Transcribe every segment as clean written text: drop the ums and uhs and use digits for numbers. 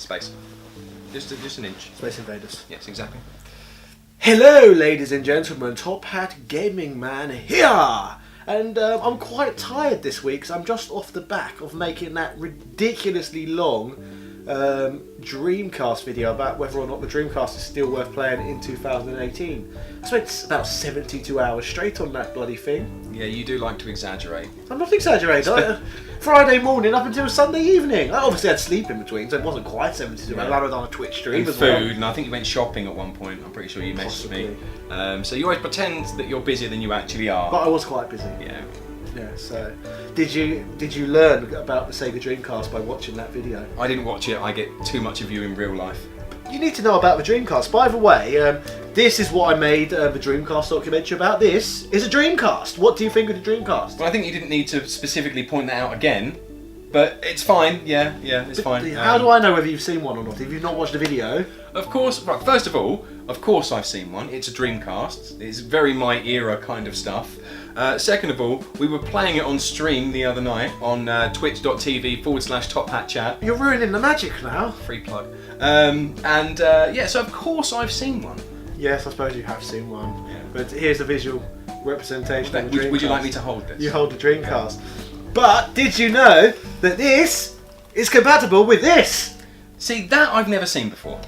space. Just an inch. Space Invaders. Yes, exactly. Hello, ladies and gentlemen. Top Hat Gaming Man here. And I'm quite tired this week because I'm just off the back of making that ridiculously long Dreamcast video about whether or not the Dreamcast is still worth playing in 2018. I spent about 72 hours straight on that bloody thing. Yeah, you do like to exaggerate. I'm not exaggerating. Friday morning up until Sunday evening. I obviously had sleep in between, so it wasn't quite 72 hours. I was on a Twitch stream And as food, well. and I think you went shopping at one point. I'm pretty sure you messaged me. Possibly. So you always pretend that you're busier than you actually are. But I was quite busy. Yeah. Yeah, so did you learn about the Sega Dreamcast by watching that video? I didn't watch it. I get too much of you in real life. You need to know about the Dreamcast. By the way, this is what I made the Dreamcast documentary about. This is a Dreamcast. What do you think of the Dreamcast? Well, I think you didn't need to specifically point that out again, but it's fine. Yeah, it's fine. How do I know whether you've seen one or not if you've not watched the video? Of course, right, first of all, of course I've seen one. It's a Dreamcast. It's very my era kind of stuff. Second of all, we were playing it on stream the other night on twitch.tv/Top Hat Chat. You're ruining the magic now. Free plug. So of course I've seen one. Yes, I suppose you have seen one. Yeah. But here's a visual representation of the Dreamcast. Would you like me to hold this? You hold the Dreamcast. But did you know that this is compatible with this? See, that I've never seen before.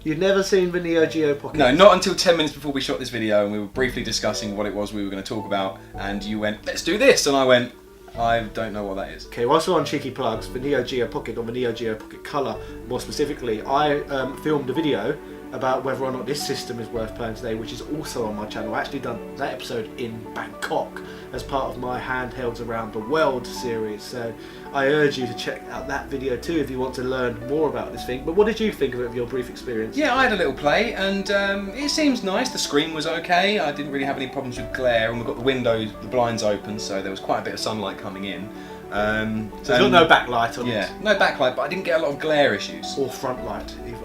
You've never seen the Neo Geo Pocket? No, not until 10 minutes before we shot this video, and we were briefly discussing what it was we were going to talk about, and you went, let's do this, and I went, I don't know what that is. Okay, whilst we're on cheeky plugs, the Neo Geo Pocket, or the Neo Geo Pocket Color more specifically, I filmed a video about whether or not this system is worth playing today, which is also on my channel. I actually done that episode in Bangkok as part of my Handhelds Around the World series, so I urge you to check out that video too if you want to learn more about this thing. But what did you think of it, of your brief experience? Yeah, I had a little play, and it seems nice. The screen was okay. I didn't really have any problems with glare, and we've got the windows, the blinds open, so there was quite a bit of sunlight coming in. So there's got no backlight on it? Yeah, no backlight, but I didn't get a lot of glare issues. Or front light either,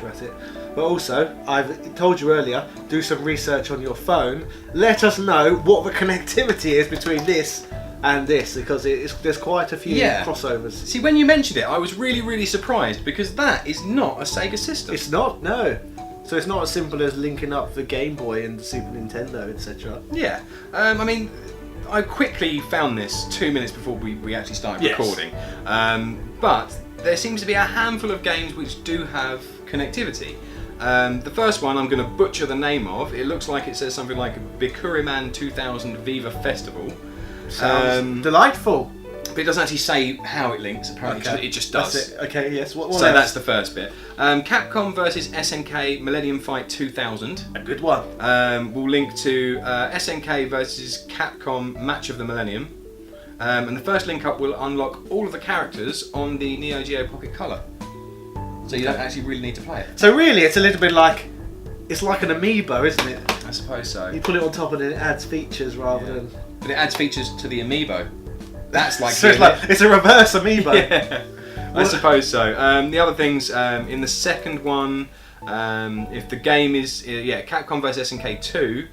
at it. But also, I've told you earlier, do some research on your phone. Let us know what the connectivity is between this and this, because there's quite a few crossovers. See, when you mentioned it, I was really, really surprised, because that is not a Sega system. It's not, no. So it's not as simple as linking up the Game Boy and the Super Nintendo, etc. Yeah. I mean, I quickly found this 2 minutes before we actually started recording. But there seems to be a handful of games which do have connectivity. The first one I'm going to butcher the name of. It looks like it says something like Bikuriman 2000 Viva Festival. Sounds delightful. But it doesn't actually say how it links, apparently. Okay. It just does. That's it. Okay, yes. What so that's the first bit. Capcom versus Snk Millennium Fight 2000. A good one. We'll link to Snk versus Capcom Match of the Millennium. And the first link up will unlock all of the characters on the Neo Geo Pocket Color. So you don't actually really need to play it. So really, it's a little bit like, it's like an amiibo, isn't it? I suppose so. You put it on top and it adds features rather than... But it adds features to the amiibo. That's like... So it's a reverse amiibo. Yeah, I suppose so. The other things, in the second one, if the game is... Capcom vs SNK 2,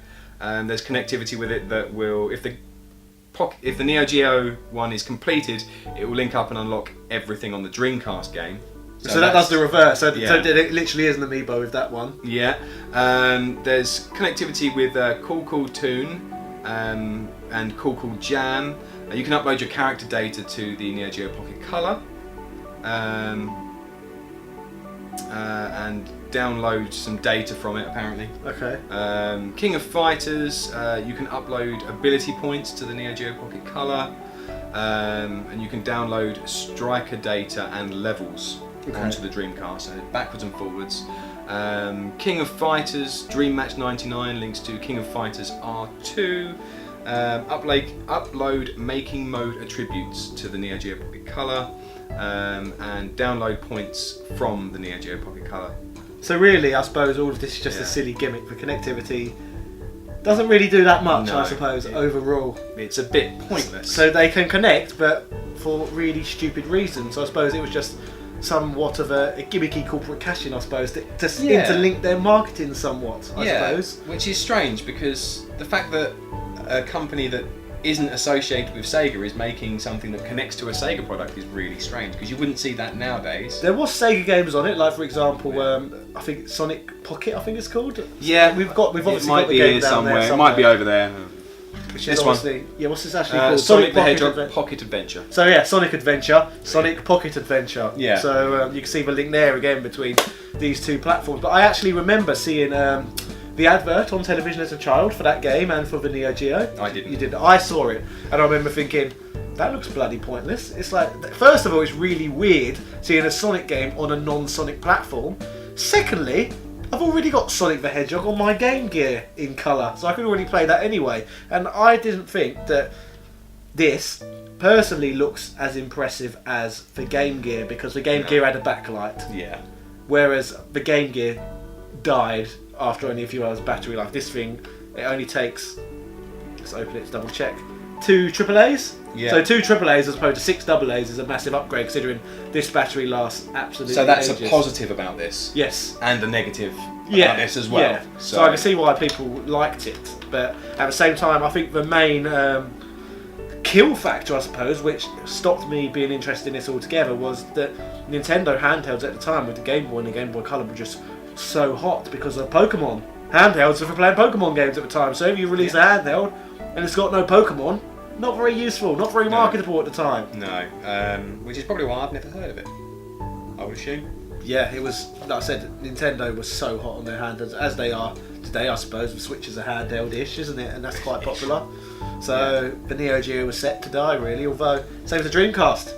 there's connectivity with it that will... If the Neo Geo one is completed, it will link up and unlock everything on the Dreamcast game. So that does the reverse. So it literally is an amiibo with that one. Yeah. There's connectivity with Cool Tune and Cool Jam. You can upload your character data to the Neo Geo Pocket Color and download some data from it, apparently. Okay. King of Fighters, you can upload ability points to the Neo Geo Pocket Color, and you can download striker data and levels onto the Dreamcast, so backwards and forwards. King of Fighters Dream Match 99 links to King of Fighters R2. Upload making mode attributes to the Neo Geo Pocket Color, and download points from the Neo Geo Pocket Color. So really, I suppose all of this is just a silly gimmick for connectivity. Doesn't really do that much, I suppose, overall. It's a bit pointless. So they can connect, but for really stupid reasons. I suppose it was just somewhat of a gimmicky corporate cash-in, I suppose, to interlink their marketing somewhat, I suppose. Which is strange, because the fact that a company that isn't associated with Sega is making something that connects to a Sega product is really strange, because you wouldn't see that nowadays. There was Sega games on it, like for example, I think Snk Pocket, I think it's called. Yeah, we've obviously it might got the be game here down somewhere. there It might be over there. This one. Yeah, what's this actually called? Sonic the Hedgehog Pocket Adventure. So yeah, Sonic Adventure, Sonic Pocket Adventure. Yeah. So you can see the link there again between these two platforms. But I actually remember seeing the advert on television as a child for that game and for the Neo Geo. I didn't. You did. I saw it, and I remember thinking, that looks bloody pointless. It's like, first of all, it's really weird seeing a Sonic game on a non-Sonic platform. Secondly, I've already got Sonic the Hedgehog on my Game Gear in colour, so I could already play that anyway. And I didn't think that this personally looks as impressive as the Game Gear, because the Game Gear had a backlight. Yeah. Whereas the Game Gear died after only a few hours battery life. This thing, it only takes, let's open it to double check, 2 AAAs? Yeah. So 2 AAAs as opposed to 6 AAs is a massive upgrade, considering this battery lasts absolutely So that's ages. a positive about this. Yes. And a negative about this as well. Yeah. So I can see why people liked it. But at the same time, I think the main kill factor, I suppose, which stopped me being interested in this altogether, was that Nintendo handhelds at the time with the Game Boy and the Game Boy Color were just so hot because of Pokemon. Handhelds were for playing Pokemon games at the time. So if you release a handheld and it's got no Pokemon, not very useful, not very marketable at the time. No, which is probably why I've never heard of it, I would assume. Yeah, it was, like I said, Nintendo was so hot on their handhelds, as they are today, I suppose. The Switch is a handheld-ish, isn't it? And that's quite popular. So the Neo Geo was set to die, really, although, same as the Dreamcast.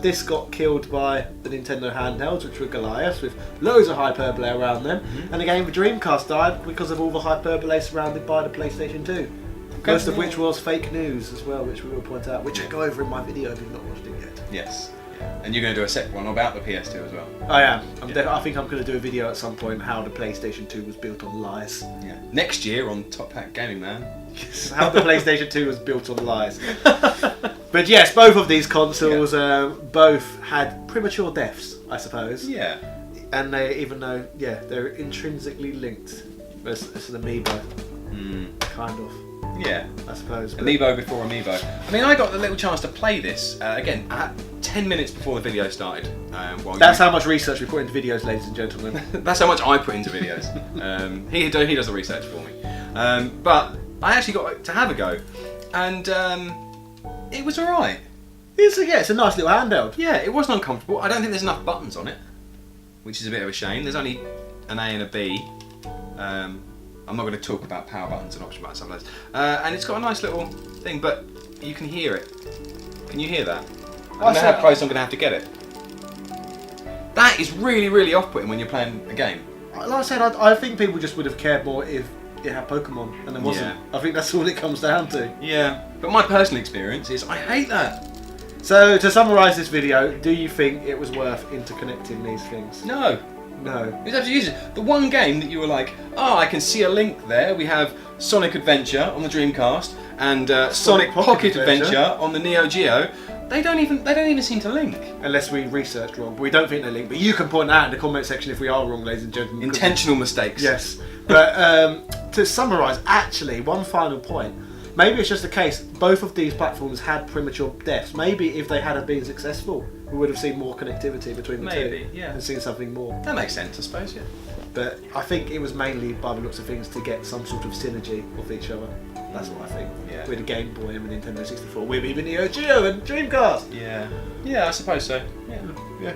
This got killed by the Nintendo handhelds, which were Goliaths, with loads of hyperbole around them. And again, the Dreamcast died because of all the hyperbole surrounded by the PlayStation 2. Most of which was fake news as well, which we will point out, which I go over in my video if you've not watched it yet. Yes. And you're going to do a separate one about the PS2 as well. I am. I think I'm going to do a video at some point how the PlayStation 2 was built on lies. Yeah. Next year on Top Hat Gaming Man. Yes, how the PlayStation 2 was built on lies. But yes, both of these consoles both had premature deaths, I suppose. Yeah. And they, even though, they're intrinsically linked. It's an amiibo. Kind of. Yeah, I suppose. Amiibo before Amiibo. I mean, I got the little chance to play this again at 10 minutes before the video started. That's how much research we put into videos, ladies and gentlemen. That's how much I put into videos. He does the research for me. But I actually got to have a go, and it was alright. It's a nice little handheld. Yeah, it wasn't uncomfortable. I don't think there's enough buttons on it, which is a bit of a shame. There's only an A and a B. I'm not going to talk about power buttons and option buttons sometimes. And it's got a nice little thing, but you can hear it. Can you hear that? I don't know how close I'm going to have to get it. That is really, really off-putting when you're playing a game. Like I said, I think people just would have cared more if it had Pokemon and there wasn't. Yeah. I think that's all it comes down to. Yeah, but my personal experience is I hate that. So, to summarise this video, do you think it was worth interconnecting these things? No. No. It was absolutely useless. The one game that you were like, I can see a link there. We have Sonic Adventure on the Dreamcast and Sonic Pocket Adventure on the Neo Geo. They don't even seem to link. Unless we researched wrong, but we don't think they link. But you can point out in the comment section if we are wrong, ladies and gentlemen. Intentional mistakes. Yes. But to summarise, actually, one final point. Maybe it's just the case, both of these platforms had premature deaths. Maybe if they had been successful, we would have seen more connectivity between the two. Yeah. And seen something more. That makes sense, I suppose, yeah. But I think it was mainly, by the looks of things, to get some sort of synergy with each other. That's what I think. Yeah. With the Game Boy and the Nintendo 64, with even Neo Geo and Dreamcast. Yeah. Yeah, I suppose so. Yeah.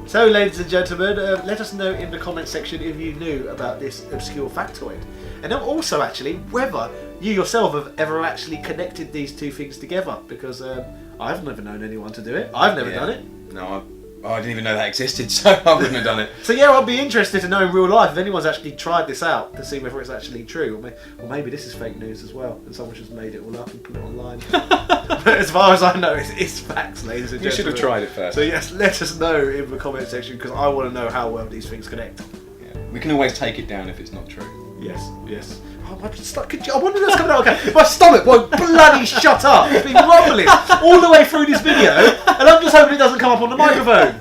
So, ladies and gentlemen, let us know in the comment section if you knew about this obscure factoid. And then also, actually, whether you yourself have ever actually connected these two things together. Because I've never known anyone to do it. I've never done it. No, I didn't even know that existed, so I wouldn't have done it. So yeah, I'd be interested to know in real life if anyone's actually tried this out to see whether it's actually true, or maybe this is fake news as well, and someone just made it all up and put it online. But as far as I know, it's facts, ladies and gentlemen. You should have tried it first. So yes, let us know in the comment section, because I want to know how well these things connect. Yeah. We can always take it down if it's not true. Yes. Oh, I wonder what's coming out. Okay, my stomach won't bloody shut up. It's been rumbling all the way through this video, and I'm just hoping it doesn't come up on the microphone.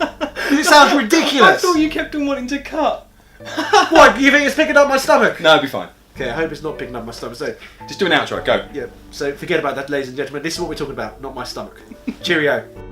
It sounds ridiculous. I thought you kept on wanting to cut. What? You think it's picking up my stomach? No, it'll be fine. Okay, I hope it's not picking up my stomach. So, Just do an outro, go. yeah. So forget about that, ladies and gentlemen. This is what we're talking about, not my stomach. Cheerio.